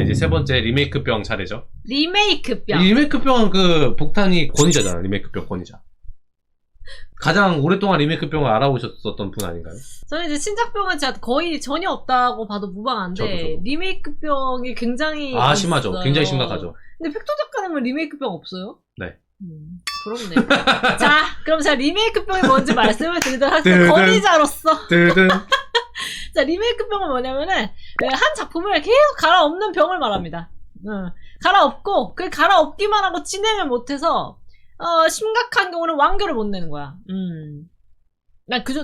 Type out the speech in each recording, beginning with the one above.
이제 세 번째 리메이크병 차례죠. 리메이크병. 리메이크병은 그 복탄이 권위자잖아. 리메이크병 권위자. 가장 오랫동안 리메이크병을 알아보셨었던 분 아닌가요? 저는 이제 신작병은 진짜 거의 전혀 없다고 봐도 무방한데 저도. 리메이크병이 굉장히 심하죠. 있어요. 굉장히 심각하죠. 근데 팩토 작가님은 리메이크병 없어요? 네. 부럽네요. 자, 그럼 제가 리메이크병이 뭔지 말씀을 드리도록 하겠습니다. 권위자로서. 자, 리메이크병은 뭐냐면은 한 작품을 계속 갈아엎는 병을 말합니다. 갈아엎고 그 갈아엎기만 하고 진행을 못해서 심각한 경우는 완결을 못 내는 거야.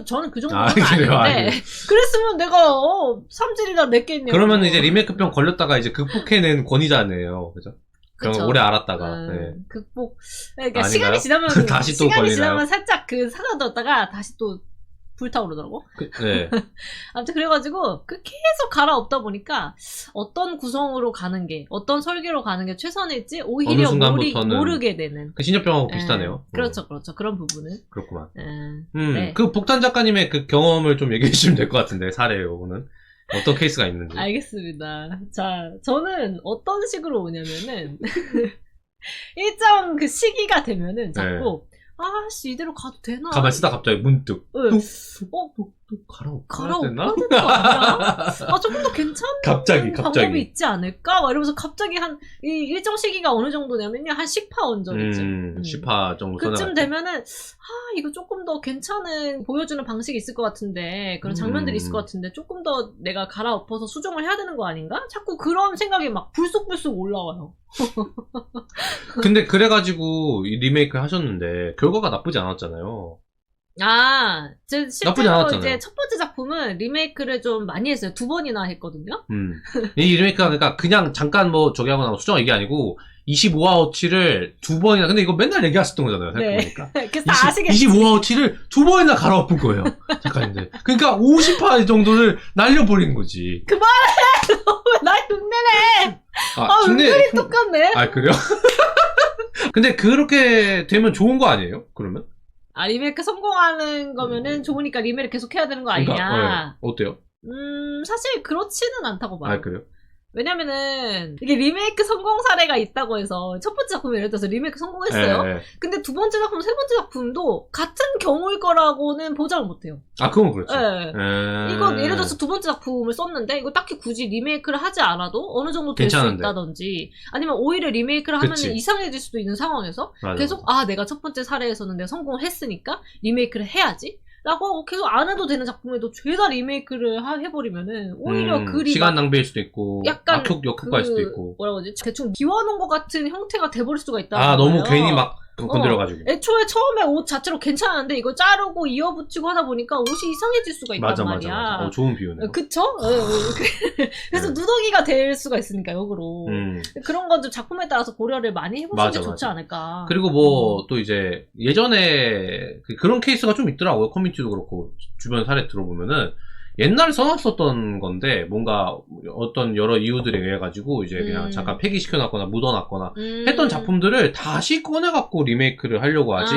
저는 그 정도는 아닌데 그랬으면 내가 삼질이나 냈겠냐고. 그러면 이제 리메이크병 걸렸다가 이제 극복해낸 권위자네요. 그죠? 그럼 오래 알았다가 극복. 그러니까 아닌가요? 시간이 지나면 다시 또 시간이 걸리나요? 지나면 살짝 그 사라졌다가 다시 또 불타오르더라고. 네. 아무튼 그래가지고 계속 갈아엎다 보니까 어떤 구성으로 가는 게 어떤 설계로 가는 게 최선일지 오히려 모르게 되는. 그 신협병하고 비슷하네요. 그렇죠. 그런 부분은. 그렇구만. 네. 그 복탄 작가님의 그 경험을 좀 얘기해 주시면 될 것 같은데 사례요. 그거는 어떤 케이스가 있는지. 알겠습니다. 자, 저는 어떤 식으로 오냐면은 일정 그 시기가 되면은 자꾸 아씨 이대로 가도 되나? 가만 쓰다 갑자기 문득 갈아엎어야 되나? 되나? 되는 거 아니야? 조금 더 괜찮은 갑자기 방법이 있지 않을까? 막 이러면서 갑자기 이 일정 시기가 어느 정도냐면요. 한 10화 언저리쯤. 10화 정도 그쯤 되면은 이거 조금 더 괜찮은 보여주는 방식이 있을 것 같은데 그런 장면들이 있을 것 같은데 조금 더 내가 갈아엎어서 수정을 해야 되는 거 아닌가? 자꾸 그런 생각이 막 불쑥불쑥 올라와요. 근데 그래가지고 이 리메이크 하셨는데 결과가 나쁘지 않았잖아요. 실제로 이제 첫 번째 작품은 리메이크를 좀 많이 했어요. 2번이나 했거든요. 이 리메이크가 그러니까 그냥 잠깐 뭐 저기 하고 나면 수정 이게 아니고 25화어치를 2번이나 근데 이거 맨날 얘기하셨던 거잖아요. 생각해보니까. 그래서 다 아시겠지. 25화어치를 2번이나 갈아엎은 거예요. 작가님들. 그러니까 50화 정도를 날려버린 거지. 그만해! 왜 날 흉내내! 은근히 똑같네. 그래요? 근데 그렇게 되면 좋은 거 아니에요? 그러면? 리메이크 성공하는 거면은 좋으니까 리메이크 계속 해야 되는 거 아니냐. 그러니까, 어때요? 사실 그렇지는 않다고 봐요. 그래요? 왜냐면은 이게 리메이크 성공 사례가 있다고 해서 첫 번째 작품이 예를 들어서 리메이크 성공했어요. 근데 두 번째 작품, 세 번째 작품도 같은 경우일 거라고는 보장을 못해요. 그건 그렇죠. 이거 예를 들어서 두 번째 작품을 썼는데 이거 딱히 굳이 리메이크를 하지 않아도 어느 정도 될 수 있다든지 아니면 오히려 리메이크를 하면 이상해질 수도 있는 상황에서 계속 내가 첫 번째 사례에서는 내가 성공을 했으니까 리메이크를 해야지 라고 하고 계속 안 해도 되는 작품에도 죄다 리메이크를 해버리면은 오히려 글이 시간 낭비일 수도 있고 약간 역효과일 수도 있고 뭐라고 하지? 대충 비워놓은 것 같은 형태가 돼버릴 수가 있다. 너무 괜히 막 건드려가지고 애초에 처음에 옷 자체로 괜찮은데 이걸 자르고 이어붙이고 하다 보니까 옷이 이상해질 수가 있단 말이야. 맞아. 좋은 비유네요. 그쵸? 그래서 누더기가 될 수가 있으니까 역으로 그런 건 좀 작품에 따라서 고려를 많이 해보시는 게 좋지 않을까. 그리고 뭐 또 이제 예전에 그런 케이스가 좀 있더라고요. 커뮤니티도 그렇고 주변 사례 들어보면은 옛날에 써놨었던 건데 뭔가 어떤 여러 이유들에 의해 가지고 이제 그냥 잠깐 폐기시켜놨거나 묻어놨거나 했던 작품들을 다시 꺼내갖고 리메이크를 하려고 하지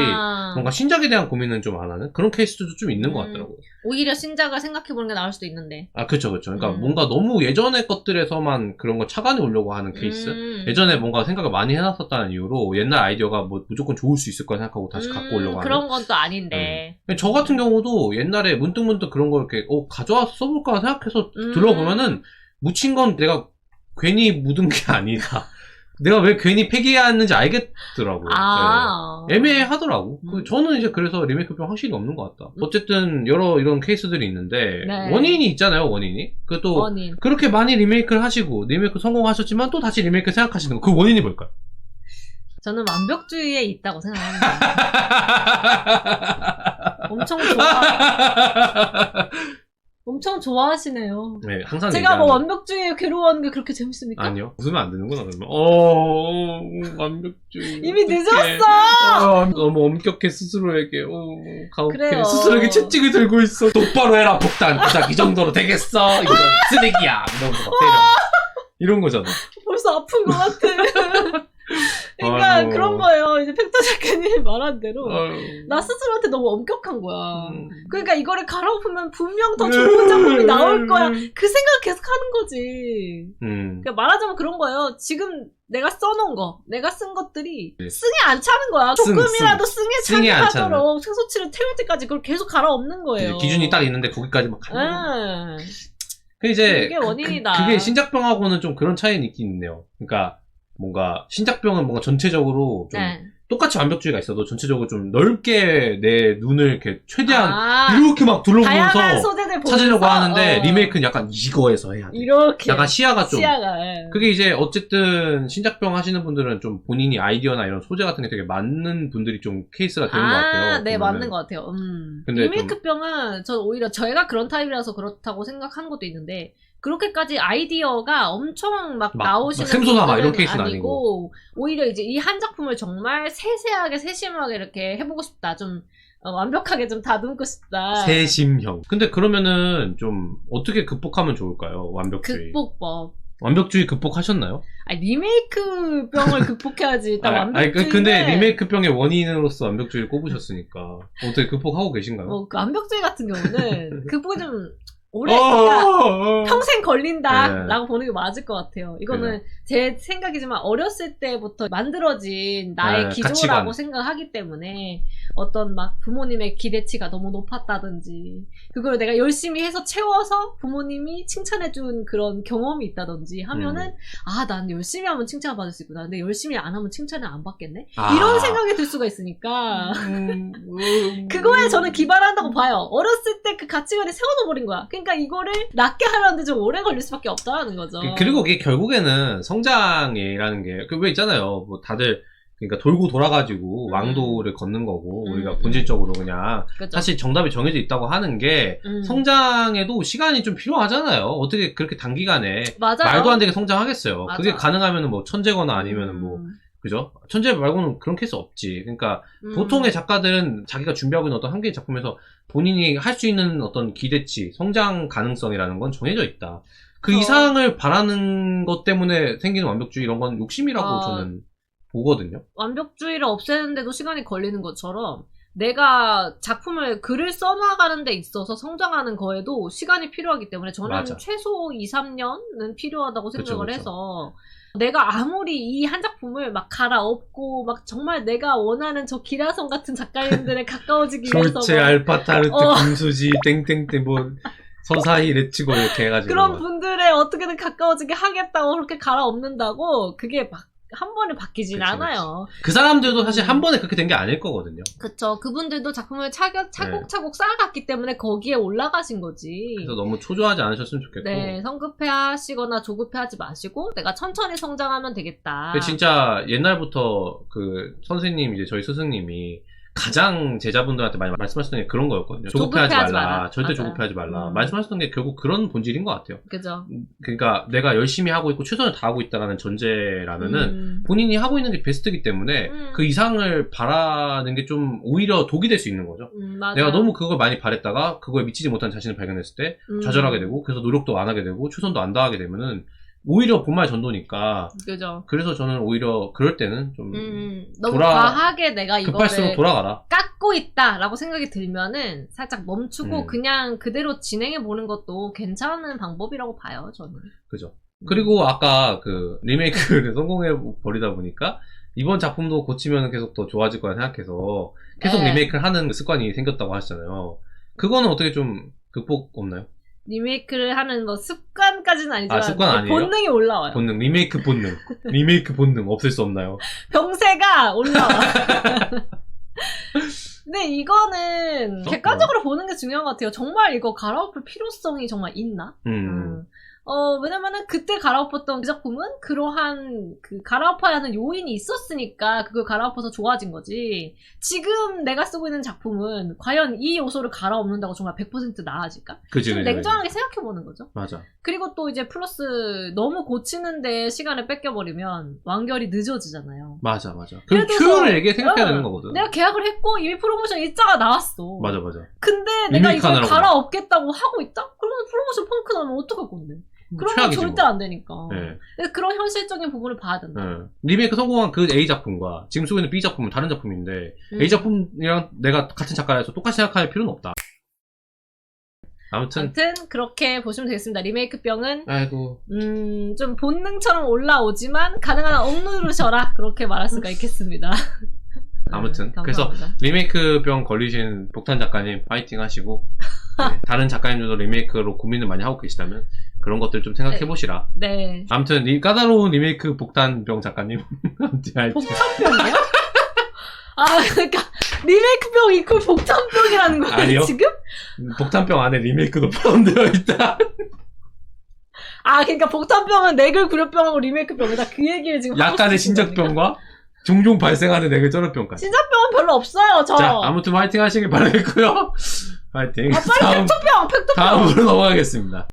뭔가 신작에 대한 고민은 좀 안 하는 그런 케이스도 좀 있는 것 같더라고요. 오히려 신작을 생각해보는 게 나을 수도 있는데. 그쵸. 그러니까 뭔가 너무 예전의 것들에서만 그런 걸 착안해오려고 하는 케이스. 예전에 뭔가 생각을 많이 해놨었다는 이유로 옛날 아이디어가 뭐 무조건 좋을 수 있을 거라 생각하고 다시 갖고 오려고 하는. 그런 건 또 아닌데. 저 같은 경우도 옛날에 문득문득 그런 걸 이렇게 가져와서 써볼까 생각해서 들어보면은 묻힌 건 내가 괜히 묻은 게 아니다. 내가 왜 괜히 폐기했는지 알겠더라고요. 애매하더라고. 저는 이제 그래서 리메이크병 확실히 없는 것 같다. 어쨌든 여러 이런 케이스들이 있는데 원인이 있잖아요. 원인이. 또 그렇게 많이 리메이크를 하시고 리메이크 성공하셨지만 또 다시 리메이크 생각하시는 거 그 원인이 뭘까요? 저는 완벽주의에 있다고 생각합니다. 엄청 좋아하시네요. 네, 항상 제가 뭐 완벽주의에 괴로워하는 게 그렇게 재밌습니까? 아니요. 웃으면 안 되는구나, 그러면. 완벽주의. 이미 늦었어! 너무 엄격해, 스스로에게. 가혹해. 그래요. 스스로에게 채찍을 들고 있어. 똑바로 해라, 복단. 부작, 이 정도로 되겠어. 이거 쓰레기야. 이러면서 막 때려. 이런 거잖아. 벌써 아픈 것 같아. 그러니까 그런 거예요. 이제 팩트 작가님이 말한 대로 나 스스로한테 너무 엄격한 거야. 그러니까 이거를 갈아엎으면 분명 더 좋은 작품이 나올 거야. 그 생각 계속 하는 거지. 그러니까 말하자면 그런 거예요. 지금 내가 써놓은 거, 내가 쓴 것들이 승에 안 차는 거야. 조금이라도 승에 차게 하도록 쇠소치를 태울 때까지 그걸 계속 갈아엎는 거예요. 기준이 딱 있는데 거기까지 막 가는 거. 그 이제 그게 원인이다. 그게 신작병하고는 좀 그런 차이는 있긴 있네요. 그러니까 뭔가 신작병은 뭔가 전체적으로 좀 똑같이 완벽주의가 있어도 전체적으로 좀 넓게 내 눈을 이렇게 최대한 이렇게 막 둘러보면서 찾으려고 하는데 리메이크는 약간 이거에서 해야 돼. 이렇게 약간 시야가 그게 이제 어쨌든 신작병 하시는 분들은 좀 본인이 아이디어나 이런 소재 같은 게 되게 맞는 분들이 좀 케이스가 되는 것 같아요. 네, 맞는 것 같아요. 근데 리메이크병은 전 오히려 저희가 그런 타입이라서 그렇다고 생각하는 것도 있는데 그렇게까지 아이디어가 엄청 막 나오시는 샘솟아 막 이런 케이스는 아니고 오히려 이제 이 한 작품을 정말 세세하게 세심하게 이렇게 해보고 싶다. 좀 완벽하게 좀 다듬고 싶다. 세심형. 근데 그러면은 좀 어떻게 극복하면 좋을까요? 완벽주의. 극복법. 완벽주의 극복하셨나요? 아니 리메이크병을 극복해야지. 일단 완벽주의. 근데 리메이크병의 원인으로서 완벽주의를 꼽으셨으니까 어떻게 극복하고 계신가요? 그 완벽주의 같은 경우는 극복이 좀 그러니까 평생 걸린다라고 보는 게 맞을 것 같아요. 이거는 제 생각이지만 어렸을 때부터 만들어진 나의 기조라고 가치관. 생각하기 때문에 어떤 막 부모님의 기대치가 너무 높았다든지 그걸 내가 열심히 해서 채워서 부모님이 칭찬해준 그런 경험이 있다든지 하면은 난 열심히 하면 칭찬을 받을 수 있구나. 근데 열심히 안 하면 칭찬을 안 받겠네? 이런 생각이 들 수가 있으니까 그거에 저는 기반한다고 봐요. 어렸을 때 그 가치관이 세워둬버린 거야. 그러니까 이거를 낮게 하려는데 좀 오래 걸릴 수밖에 없다는 거죠. 그리고 그게 결국에는 성장이라는 게 왜 있잖아요. 뭐 다들 그러니까 돌고 돌아가지고 왕도를 걷는 거고 우리가 본질적으로 그냥 그쵸. 사실 정답이 정해져 있다고 하는 게 성장에도 시간이 좀 필요하잖아요. 어떻게 그렇게 단기간에 맞아요. 말도 안 되게 성장하겠어요. 맞아. 그게 가능하면은 뭐 천재거나 아니면은 뭐 그죠? 천재 말고는 그런 케이스 없지. 그러니까 보통의 작가들은 자기가 준비하고 있는 어떤 한 개의 작품에서 본인이 할 수 있는 어떤 기대치, 성장 가능성이라는 건 정해져 있다. 그 이상을 바라는 것 때문에 생기는 완벽주의 이런 건 욕심이라고 저는 보거든요. 완벽주의를 없애는데도 시간이 걸리는 것처럼 내가 작품을 글을 써나가는 데 있어서 성장하는 거에도 시간이 필요하기 때문에 저는 최소 2, 3년은 필요하다고 생각을 해서 내가 아무리 이 한 작품을 막 갈아엎고 막 정말 내가 원하는 저 기라성 같은 작가님들에 가까워지기 위해서 솔체 알파타르트 금수지 땡땡땡 뭐 서사히 레츠고 이렇게 해가지고 그런 분들에 어떻게든 가까워지게 하겠다고 그렇게 갈아엎는다고 그게 막 한 번에 바뀌진 않아요. 그 사람들도 사실 한 번에 그렇게 된 게 아닐 거거든요. 그쵸. 그분들도 작품을 차곡차곡 쌓아갔기 때문에 거기에 올라가신 거지. 그래서 너무 초조하지 않으셨으면 좋겠고. 네, 성급해 하시거나 조급해 하지 마시고 내가 천천히 성장하면 되겠다. 진짜 옛날부터 그 선생님 이제 저희 스승님이 가장 제자분들한테 많이 말씀하셨던 게 그런 거였거든요. 조급해하지 말라. 절대 조급해하지 말라. 말씀하셨던 게 결국 그런 본질인 것 같아요. 그죠. 그러니까 내가 열심히 하고 있고 최선을 다하고 있다라는 전제라면은 본인이 하고 있는 게 베스트이기 때문에 그 이상을 바라는 게 좀 오히려 독이 될 수 있는 거죠. 내가 너무 그걸 많이 바랬다가 그거에 미치지 못한 자신을 발견했을 때 좌절하게 되고 그래서 노력도 안 하게 되고 최선도 안 다하게 되면은 오히려 본말 전도니까. 그죠. 그래서 저는 오히려 그럴 때는 좀 너무 과하게 내가 이거를 급할수록 돌아가라. 깎고 있다라고 생각이 들면은 살짝 멈추고 그냥 그대로 진행해 보는 것도 괜찮은 방법이라고 봐요, 저는. 그죠. 그리고 아까 그 리메이크를 성공해 버리다 보니까 이번 작품도 고치면 계속 더 좋아질 거라 생각해서 계속 리메이크를 하는 습관이 생겼다고 하시잖아요. 그거는 어떻게 좀 극복 없나요? 리메이크를 하는 뭐 습관까지는 아니지만 습관 아니에요? 본능이 올라와요. 본능, 리메이크 본능. 리메이크 본능 없앨 수 없나요? 병세가 올라와. 근데 이거는 객관적으로 보는 게 중요한 것 같아요. 정말 이거 갈아엎을 필요성이 정말 있나? 왜냐면은 그때 갈아엎었던 그 작품은 그러한 그 갈아엎어야 하는 요인이 있었으니까 그걸 갈아엎어서 좋아진 거지. 지금 내가 쓰고 있는 작품은 과연 이 요소를 갈아엎는다고 정말 100% 나아질까? 그치, 좀 냉정하게 생각해보는 거죠. 맞아. 그리고 또 이제 플러스 너무 고치는데 시간을 뺏겨버리면 완결이 늦어지잖아요. 맞아. 그럼 효율을 얘기해 생각해야 되는 거거든. 내가 계약을 했고 이미 프로모션 일자가 나왔어. 맞아. 근데 내가 이걸 갈아엎겠다고 하고 있다? 그러면 프로모션 펑크 나면 어떡할 건데? 그런 건 최악이지 절대 뭐. 안 되니까. 네. 근데 그런 현실적인 부분을 봐야 된다. 리메이크 성공한 그 A 작품과 지금 쓰고 있는 B 작품은 다른 작품인데 A 작품이랑 내가 같은 작가라서 똑같이 생각할 필요는 없다. 아무튼 그렇게 보시면 되겠습니다. 리메이크병은 아이고 좀 본능처럼 올라오지만 가능한 한 억누르셔라 그렇게 말할 수가 있겠습니다. 아무튼 그래서 리메이크병 걸리신 복탄 작가님 파이팅 하시고 네, 다른 작가님들도 리메이크로 고민을 많이 하고 계시다면 그런 것들 좀 생각해 보시라. 네. 아무튼 이 까다로운 리메이크 복탄병 작가님 복탄병이요? 그러니까 리메이크병 이퀄 복탄병이라는 거예요 아니요. 지금? 복탄병 안에 리메이크도 포함되어 있다. 그러니까 복탄병은 넥을 구려병하고 리메이크병이다 그 얘기를 지금 약간의 신작병과 종종 발생하는 넥을 쩔어병까지. 신작병은 별로 없어요 저. 자 아무튼 화이팅 하시길 바라겠고요. 화이팅. 빨리 팩토병 다음으로 넘어가겠습니다.